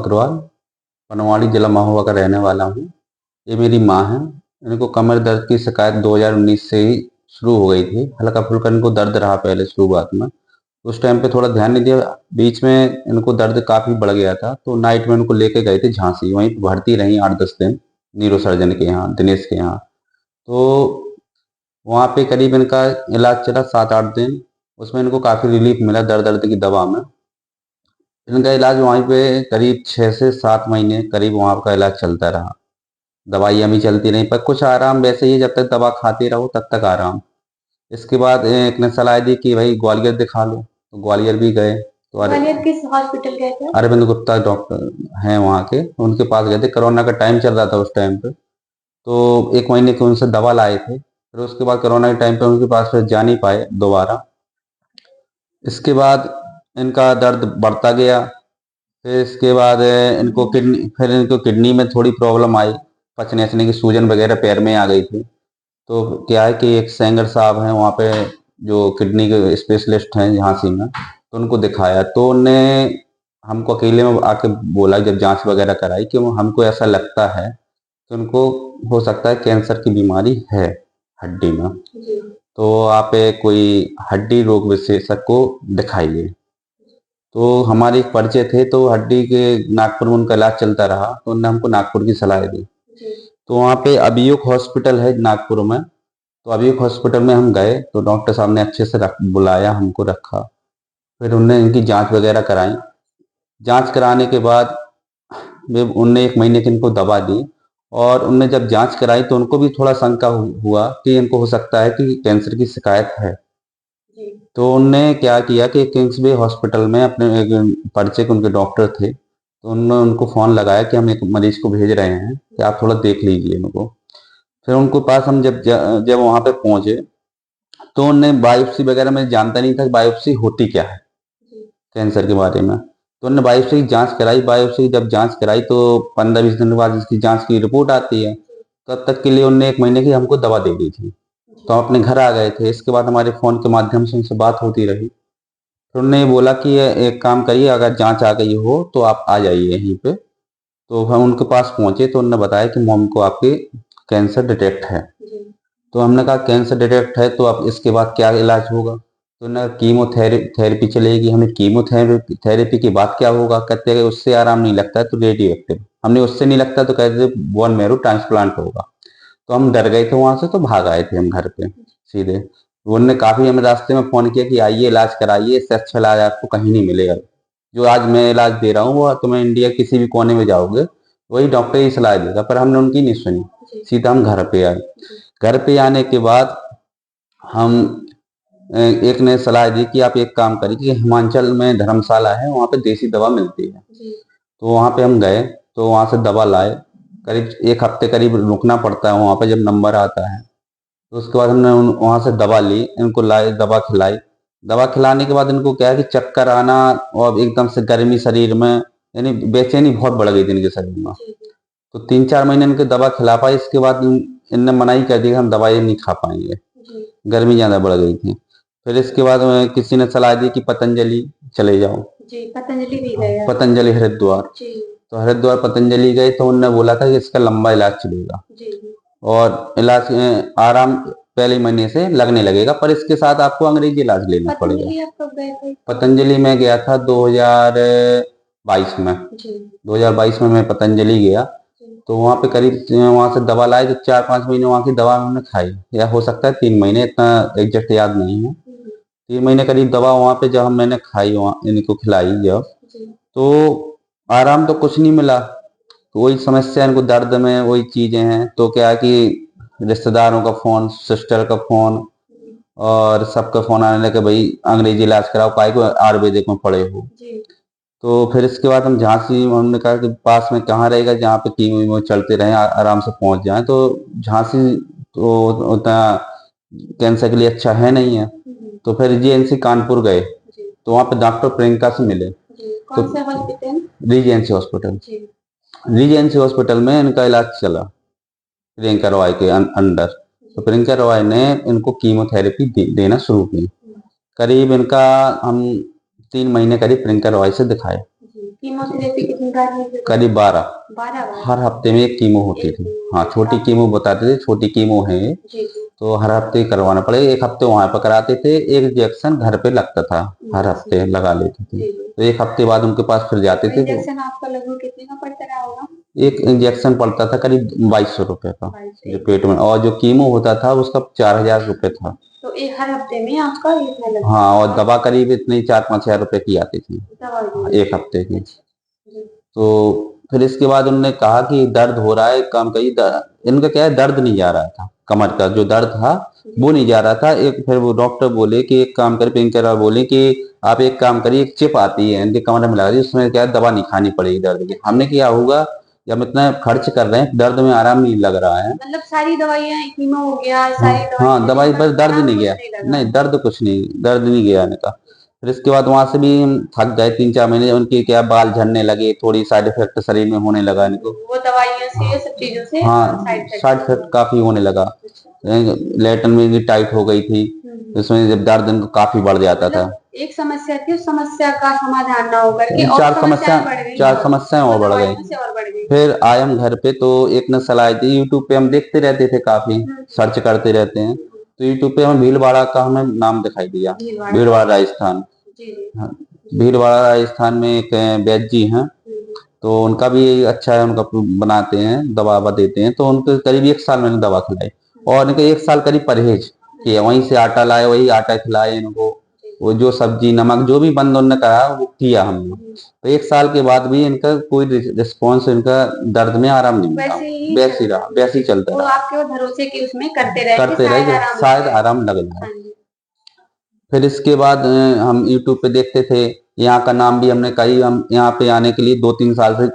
अग्रवाल, बनवाड़ी जिला महोबा का रहने वाला हूँ। ये मेरी माँ है। इनको कमर दर्द की शिकायत 2019 से ही शुरू हो गई थी। हल्का-फुल्का इनको दर्द रहा पहले शुरुआत में। उस टाइम पे थोड़ा ध्यान नहीं दिया, बीच में इनको दर्द काफ़ी बढ़ गया था, तो नाइट में इनको लेके गए थे झांसी, वहीं पे भर्ती रहीं 8-10 दिन, न्यूरो सर्जन के यहाँ, दिनेश के यहाँ। तो वहाँ पे करीब इनका इलाज चला 7-8 दिन, उसमें इनको काफ़ी रिलीफ मिला दर्द-वर्द की दवा में। इनका इलाज वहीं पे करीब 6 से 7 महीने करीब वहाँ का इलाज चलता रहा। दवाइयाँ भी चलती रहीं, पर कुछ आराम वैसे ही है, जब तक दवा खाते रहो तब तक आराम। इसके बाद एक ने सलाह दी कि भाई ग्वालियर दिखा लो, तो ग्वालियर भी गए। तो ग्वालियर किस हॉस्पिटल गए थे? अरविंद गुप्ता डॉक्टर हैं वहाँ के, उनके पास गए थे। कोरोना का टाइम चल रहा था उस टाइम पे, तो 1 महीने की उनसे दवा लाए थे। फिर उसके बाद कोरोना के टाइम पे उनके पास फिर जा नहीं पाए दोबारा। इसके बाद इनका दर्द बढ़ता गया। फिर इसके बाद इनको किडनी में थोड़ी प्रॉब्लम आई, पचने-वचने की सूजन वगैरह पैर में आ गई थी। तो क्या है कि एक सेंगर साहब हैं वहाँ पे, जो किडनी के स्पेशलिस्ट हैं झांसी में, तो उनको दिखाया। तो उनने हमको अकेले में आके बोला, जब जांच वगैरह कराई, कि हमको ऐसा लगता है कि उनको हो सकता है कैंसर की बीमारी है हड्डी में, तो आप कोई हड्डी रोग विशेषज्ञ को दिखाइए। तो हमारे एक परिचय थे, तो हड्डी के नागपुर में उनका इलाज चलता रहा, तो उन्होंने हमको नागपुर की सलाह दी। तो वहाँ पे अभियोग हॉस्पिटल है नागपुर में, तो अभियोग हॉस्पिटल में हम गए, तो डॉक्टर साहब ने अच्छे से बुलाया, हमको रखा। फिर उनने इनकी जांच वगैरह कराई। जांच कराने के बाद उनने 1 महीने की इनको दवा दी, और उनने जब जांच कराई तो उनको भी थोड़ा शंका हुआ कि इनको हो सकता है कि कैंसर की शिकायत है। तो उनने क्या किया कि किंग्सवे हॉस्पिटल में अपने एक परिचय के उनके डॉक्टर थे, तो उन्होंने उनको फ़ोन लगाया कि हम एक मरीज को भेज रहे हैं, कि आप थोड़ा देख लीजिए इनको। फिर उनके पास हम जब वहाँ पे पहुँचे, तो उन्होंने बायोप्सी वगैरह, मैं जानता नहीं था कि बायोप्सी होती क्या है कैंसर के बारे में। तो उन्होंने बायोप्सी की जाँच कराई। बायोप्सी की जब जाँच कराई तो 15-20 दिन के बाद इसकी जाँच की रिपोर्ट आती है। तब तक के लिए उन्होंने 1 महीने की हमको दवा दे दी थी। तो हम अपने घर आ गए थे। इसके बाद हमारे फ़ोन के माध्यम से उनसे बात होती रही। फिर उन्होंने बोला कि एक काम करिए, अगर जाँच आ गई हो तो आप आ जाइए यहीं पे। तो हम उनके पास पहुँचे, तो उन्होंने बताया कि मॉम को आपके कैंसर डिटेक्ट है। तो हमने कहा कैंसर डिटेक्ट है, तो अब इसके बाद क्या इलाज होगा? तो उन्होंने कीमोथेरेपी चलेगी। हमें कीमोथेरेपी के बाद क्या होगा? कहते हैं उससे आराम नहीं लगता है तो रेडियो एक्टिव। हमने उससे नहीं लगता तो कहते बोन मैरो ट्रांसप्लांट होगा। तो हम डर गए थे वहाँ से, तो भाग आए थे हम घर पे सीधे। उन्होंने काफ़ी हमें रास्ते में फ़ोन किया कि आइए इलाज कराइए, इससे अच्छा इलाज आपको कहीं नहीं मिलेगा। जो आज मैं इलाज दे रहा हूँ वो तुम्हें इंडिया किसी भी कोने में जाओगे, वही डॉक्टर ही सलाह देगा। पर हमने उनकी नहीं सुनी, सीधा हम घर पे आए। घर पे आने के बाद हम एक ने सलाह दी कि आप एक काम करिए कि हिमाचल में धर्मशाला है, वहाँ पे देसी दवा मिलती है। तो वहाँ पे हम गए, तो वहाँ से दवा लाए। करीब 1 हफ्ते करीब रुकना पड़ता है वहाँ पे, जब नंबर आता है। तो उसके बाद हमने वहाँ से दवा ली, इनको लाए, दवा खिलाई। दवा खिलाने के बाद इनको क्या है कि चक्कर आना, और एकदम से गर्मी शरीर में, यानी बेचैनी बहुत बढ़ गई थी इनके शरीर में। तो 3-4 महीने इनकी दवा खिला पाए। इसके बाद इनने मनाही कर दी कि हम दवाई नहीं खा पाएंगे, गर्मी ज़्यादा बढ़ गई थी। फिर इसके बाद किसी ने सलाह दी कि पतंजलि चले जाओ। पतंजलि भी गए आप? पतंजलि हरिद्वार। तो हरिद्वार पतंजलि गए, तो उन्होंने बोला था कि इसका लंबा इलाज चलेगा, और इलाज आराम पहले महीने से लगने लगेगा, पर इसके साथ आपको अंग्रेजी इलाज लेना पड़ेगा। पतंजलि आप कब गए थे? पतंजलि में गया था 2022 में। 2022 में मैं पतंजलि गया। तो वहाँ पे करीब वहाँ से दवा लाए, तो 4-5 महीने वहाँ की दवा हमने खाई, या हो सकता है 3 महीने, इतना एग्जैक्ट याद नहीं है। 3 महीने करीब दवा वहाँ पे जब मैंने खाई, वहाँ इनको खिलाई जब, तो आराम तो कुछ नहीं मिला। तो वही समस्या, इनको दर्द में वही चीज़ें हैं। तो क्या है कि रिश्तेदारों का फ़ोन, सिस्टर का फ़ोन, और सबका फ़ोन आने लगे, भाई अंग्रेजी इलाज कराओ, काहे को आयुर्वेदिक में पड़े हो। तो फिर इसके बाद हम झांसी, हमने कहा कि पास में कहाँ रहेगा जहाँ पे कीमो वीमो चलते रहें, आराम से पहुँच जाएँ। तो झांसी तो उतना कैंसर के लिए अच्छा है नहीं है। तो फिर जीएनसी कानपुर गए, तो वहाँ पे डॉक्टर प्रियंका से मिले। कौन सा hospital? Regency hospital. Regency hospital में इनका इलाज चला, प्रियंका रॉय के अंडर। तो प्रियंका रॉय ने इनको कीमोथेरेपी देना शुरू की। करीब इनका हम 3 महीने करीब प्रियंका रॉय से दिखाए। कीमोथेरेपी कितनी बार हुई थी? करीब 12 12 बार। हर हफ्ते में एक कीमो होती एक थी। कीमो। हाँ, छोटी कीमो बताते थे, छोटी कीमो है ये, जी जी तो हर हफ्ते करवाना पड़ेगा। एक हफ्ते वहां पर कराते थे, एक इंजेक्शन घर पे लगता था, हर हफ्ते लगा लेते थे। जी जी। तो एक हफ्ते बाद उनके पास फिर जाते थे, तो इंजेक्शन आपका लगभग कितने का पड़ता रहा होगा? एक इंजेक्शन पड़ता था करीब 2200 रुपए का, 2200 जो पेट में, और जो कीमो होता था उसका 4000 रुपए था। तो एक हर हफ्ते में आपका इतना लगता हाँ, और था? दवा करीब इतनी 4-5 हजार रुपए की आती थी दवा भी? एक हफ्ते की। जी तो फिर इसके बाद उन्होंने कहा कि दर्द हो रहा है, एक काम करिए, इनका क्या है, दर्द नहीं जा रहा था, कमर का जो दर्द था वो नहीं जा रहा था। एक फिर वो डॉक्टर बोले कि एक काम करिए, पेन किलर बोले कि आप एक काम करिए, एक चिप आती है इनके कमर में लगा दी, उसमें क्या है, दवा नहीं खानी पड़ेगी दर्द की। हमने किया होगा, जब इतना खर्च कर रहे हैं, दर्द में आराम नहीं लग रहा है। मतलब सारी दवाइयाँ, कीमो हो गया, हाँ, सारी दवाइयाँ हाँ, दवाई लेने पर के बाद दर्द आराम नहीं कुछ गया, नहीं लगा? नहीं दर्द कुछ नहीं, दर्द नहीं गया इनका। फिर इसके बाद वहां से भी हम थक गए, 3-4 महीने उनके क्या बाल झड़ने लगे, थोड़ी साइड इफेक्ट शरीर में होने लगा इनको। वो दवाइयों से, ये सब चीजों से हाँ, साइड इफेक्ट? साइड इफेक्ट काफी होने लगा। अच्छा। लेटन में भी टाइट हो गई थी, इसमें जब दर्द इनको काफी बढ़ जाता था। मतलब एक समस्या थी, उस समस्या का समाधान ना होकर के और चार समस्याएं बढ़ गई, चार समस्याएं वो और बढ़ गई। दवाइयों से और बढ़ गई। फिर आए हम घर पे, तो एक ने सलाह दी, यूट्यूब पे हम देखते रहते थे, काफी सर्च करते रहते हैं, तो यूट्यूब पे हमें भीलवाड़ा का हमें नाम दिखाई दिया, भीलवाड़ा राजस्थान। जी जी। हाँ, भीलवाड़ा राजस्थान में एक वैद्य जी हैं, तो उनका भी अच्छा है, उनका बनाते हैं, दवा ववा देते हैं। तो उनको करीब 1 साल मैंने दवा खिलाई, और इनका 1 साल करीब परहेज किया, वहीं से आटा लाए, वही आटा खिलाए इनको, वो जो सब्जी नमक जो भी बंद उन्होंने करा वो किया हमने। तो 1 साल के बाद भी इनका कोई रिस्पॉन्स, इनका दर्द में आराम नहीं मिला, वैसे ही रहा, वैसे ही चलता वो रहा, आपके वो भरोसे की उसमें करते रहे कि करते शायद रहे, आराम शायद लगे। आराम लग जाए। हाँ जी। फिर इसके बाद हम यूट्यूब पे देखते थे, यहाँ का नाम भी हमने कही, हम यहाँ पे आने के लिए 2-3 साल से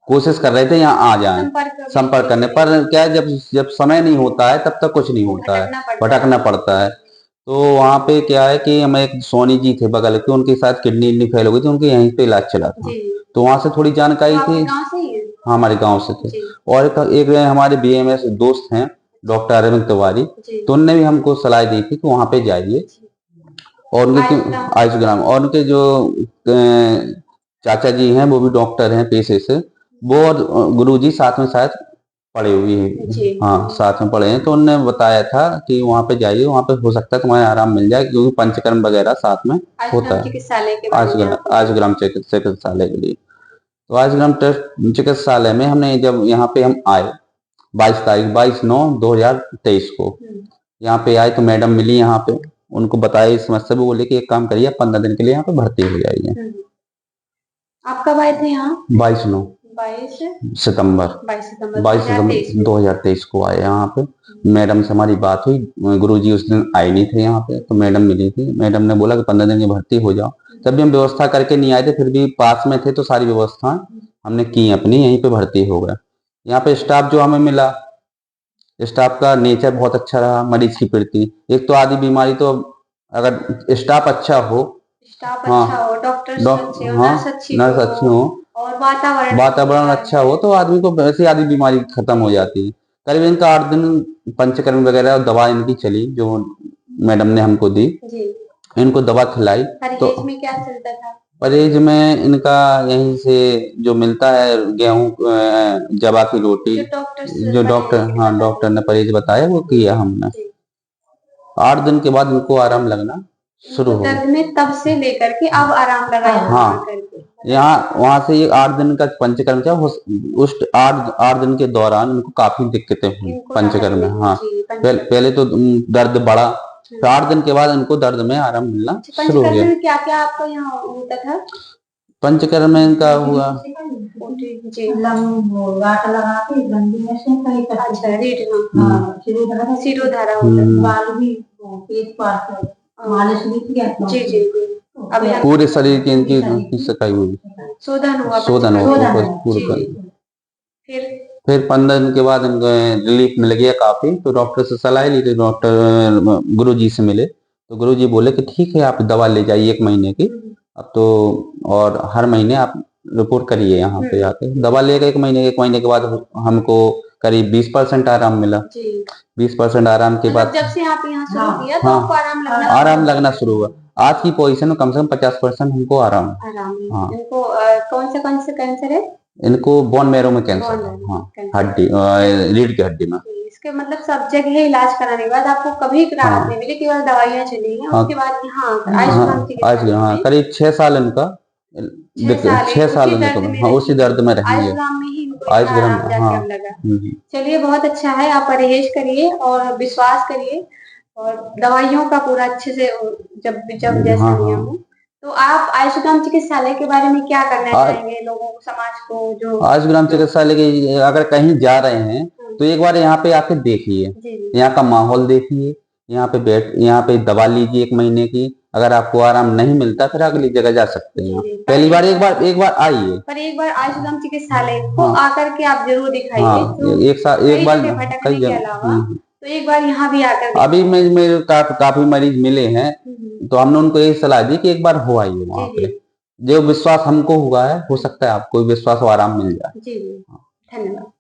कोशिश कर रहे थे यहाँ आ जाएं, संपर्क करने पर, क्या है, जब जब समय नहीं होता है तब तक कुछ नहीं होता है, भटकना पड़ता है। तो वहाँ पे क्या है कि हमें एक सोनी जी थे बगल के, उनके साथ किडनी फेल हो गई थी, उनके यहीं पे इलाज चला था, तो वहां से थोड़ी जानकारी थी। हाँ, हमारे गांव से थे। और एक हमारे बीएमएस दोस्त हैं, डॉक्टर अरविंद तिवारी, तो उनने भी हमको सलाह दी थी कि वहां पे जाइए, और उनके आयुष ग्राम, और उनके जो चाचा जी हैं वो भी डॉक्टर हैं पेशे से, वो और गुरु जी साथ में शायद पढ़े हुए हैं, हाँ साथ में पढ़े हैं। तो उन्होंने बताया था कि वहां पे जाइए, वहां पे हो सकता है तुम्हें आराम मिल जाए, क्योंकि पंचकर्म वगैरह साथ में होता है। आयुष ग्राम चिकित्सालय के लिए, तो आयुष ग्राम चिकित्सालय में हमने, जब यहाँ पे हम आए 22/9/2023 को यहाँ पे आए, तो मैडम मिली यहाँ पे, उनको बताया इस समस्या, वो बोले कि एक काम करिए, आप 15 दिन के लिए यहाँ पे भर्ती हो जाइए। आप कब आए थे यहाँ? 22/9 22 सितंबर 2023 को आए यहाँ पे। मैडम से हमारी बात हुई, गुरुजी उस दिन आए नहीं थे यहाँ पे, तो मैडम मिली थी, मैडम ने बोला कि 15 दिन की भर्ती हो जाओ। तब भी हम व्यवस्था करके नहीं आए थे, फिर भी पास में थे, तो सारी व्यवस्था हमने की अपनी, यहीं पे भर्ती हो गए। यहाँ पे स्टाफ जो हमें मिला, स्टाफ का नेचर बहुत अच्छा रहा, मरीज की प्रति। एक तो आधी बीमारी तो, अगर स्टाफ अच्छा हो, हाँ, अच्छा हो, डॉक्टर अच्छे हो, हाँ, नर्स अच्छी हो, और वातावरण अच्छा हो, तो आदमी को वैसे आधी बीमारी खत्म हो जाती है। करीब इनका 8 दिन पंचकर्म वगैरह दवा इनकी चली, जो मैडम ने हमको दी, इनको दवा खिलाई। तो में क्या चलता था? परहेज में इनका यहीं से जो मिलता है, गेहूं जवा की रोटी, जो डॉक्टर ने परहेज बताया वो किया हमने। 8 दिन के बाद इनको आराम लगना शुरू हो गया। में तब से लेकर के अब आराम लगा। हाँ, यहाँ वहां से ये 8 दिन का पंचकर्म था, उस 8 दिन के दौरान उनको काफी दिक्कतें हुई पंचकर्म में। हाँ, पहले तो दर्द बढ़ा, तो 8 दिन के बाद उनको दर्द में आराम मिलना शुरू हो गया। क्या क्या आपका यहाँ होता था? पंचकर्म में इनका हुआ, शिरोधारा, पूरे शरीर की इनकी सफाई हुई, शोधन हुआ पूरे। फिर 15 दिन के बाद इनको रिलीफ मिल गया काफी, तो डॉक्टर से सलाह ली थी, डॉक्टर गुरु जी से मिले, तो गुरु जी बोले कि ठीक है, आप दवा ले जाइए 1 महीने की, अब तो, और हर महीने आप रिपोर्ट करिए यहाँ पे आके। दवा लेकर 1 महीने के बाद हमको करीब 20% आराम मिला। 20% आराम के बाद, जब से आप यहाँ शुरू किया तो हाँ, आपको आराम लगना शुरू हुआ। आज की पोजीशन में कम से कम 50% हमको आराम है। आराम है। हाँ। इनको कौन से कैंसर है? इनको बोन मैरो में कैंसर बोन है। मैरो हाँ, कैंसर। हड्डी रीढ़ की हड्डी में। इसके मतलब सब जगह इलाज कराने के बाद आपको कभी राहत हाँ नहीं मिली, केवल दवाइयाँ चली हैं, हाँ उसके बाद यहाँ आकर हाँ, आयुष्मान आज चिकित्सालय हाँ में करीब 6 साल इनका 6 साल 6 साल उसी इनको, दर्द में हाँ रही उसी हैं। दर्द में रही है। आयुष्मान में ही इनको इतना आयुष्मान, आराम जाके हाँ। अब लगा। चलिए बहुत अच्छा है, आप परहेज करिए और विश्वास करिए और दवाइयों का पूरा अच्छे से जब जब जैसा हाँ नियम हाँ। हो। तो आप आयुष्मान चिकित्सालय के बारे में क्या करना आज चाहेंगे लोगों को, समाज को जो आज ग्राम जो चिकित्सालय के अगर कहीं जा रहे हैं हाँ, तो एक बार यहाँ पे आके देखिए, जी जी यहाँ का माहौल देखिए, यहाँ पे दवा लीजिए 1 महीने की। अगर आपको आराम नहीं मिलता फिर अगली जगह जा सकते हैं जी आप। जी पहली बार एक बार आइए। पर एक बार आयुष्मान चिकित्सालय को हाँ आकर के आप जरूर दिखाइए, हाँ, जो एक कई बार जगह भटकने के अलावा तो एक बार यहाँ भी आकर अभी दिखाइए। मेरे काफी मरीज मिले हैं, हम्म, तो हमने उनको यही सलाह दी कि एक बार हो आइए जी वहां जी पे। जो विश्वास हमको हुआ है, हो सकता है आपको विश्वास और आराम मिल जाए। जी जी, धन्यवाद।